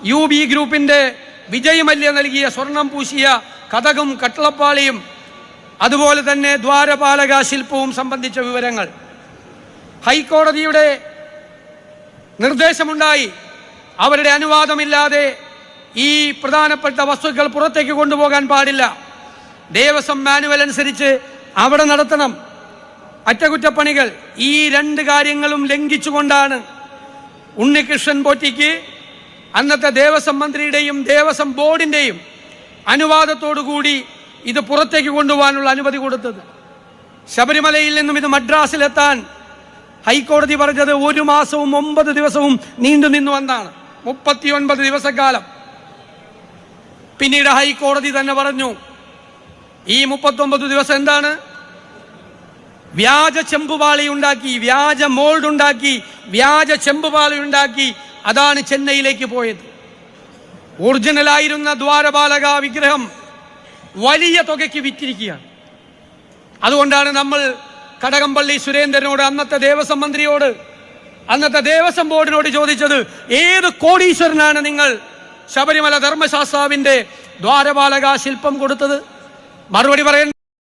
UB ഗ്രൂപ്പിന്റെ വിജയ് മല്യ നൽകിയ സ്വർണം പൂശിയ കതകും കട്ടളപ്പാളിയും അതുപോലെ തന്നെ ദ്വാരപാലക ശില്പവും സംബന്ധിച്ച വിവരങ്ങൾ ഹൈക്കോടതിയുടെ നിർദ്ദേശമുണ്ടായി. അവരുടെ അനുവാദമില്ലാതെ ഈ പ്രധാനപ്പെട്ട വസ്തുക്കൾ പുറത്തേക്ക് കൊണ്ടുപോകാൻ പാടില്ല. ദേവസ്വം മാനുവൽ അനുസരിച്ച് അവിടെ നടത്തണം അറ്റകുറ്റപ്പണികൾ. ഈ രണ്ട് കാര്യങ്ങളും ലംഘിച്ചുകൊണ്ടാണ് ഉണ്ണികൃഷ്ണൻ പോറ്റിക്ക് അന്നത്തെ ദേവസ്വം മന്ത്രിയുടെയും ദേവസ്വം ബോർഡിൻ്റെയും അനുവാദത്തോടുകൂടി ഇത് പുറത്തേക്ക് കൊണ്ടുപോകാനുള്ള അനുമതി കൊടുത്തത്. ശബരിമലയിൽ നിന്നും ഇത് മദ്രാസിലെത്താൻ ഹൈക്കോടതി പറഞ്ഞത് 1 മാസവും 9 ദിവസവും നീണ്ടു നിന്നു എന്നാണ്. 39 ദിവസക്കാലം. പിന്നീട് ഹൈക്കോടതി തന്നെ പറഞ്ഞു ഈ 39 ദിവസം എന്താണ്? വ്യാജ ചെമ്പുപാളി ഉണ്ടാക്കി, വ്യാജ മോൾഡ് ഉണ്ടാക്കി, വ്യാജ ചെമ്പുപാളി ഉണ്ടാക്കി. അതാണ് ചെന്നൈയിലേക്ക് പോയത്. ഒറിജിനലായിരുന്ന ദ്വാരപാലക വിഗ്രഹം വലിയ തുകയ്ക്ക് വിറ്റിരിക്കുകയാണ്. അതുകൊണ്ടാണ് നമ്മൾ കടകംപള്ളി സുരേന്ദ്രനോട്, അന്നത്തെ ദേവസ്വം മന്ത്രിയോട്, അന്നത്തെ ദേവസ്വം ബോർഡിനോട് ചോദിച്ചത്, ഏത് കോടീശ്വരനാണ് നിങ്ങൾ ശബരിമല ധർമ്മശാസ്താവിന്റെ ദ്വാരപാലക ശില്പം കൊടുത്തത്? മറുപടി പറയേണ്ട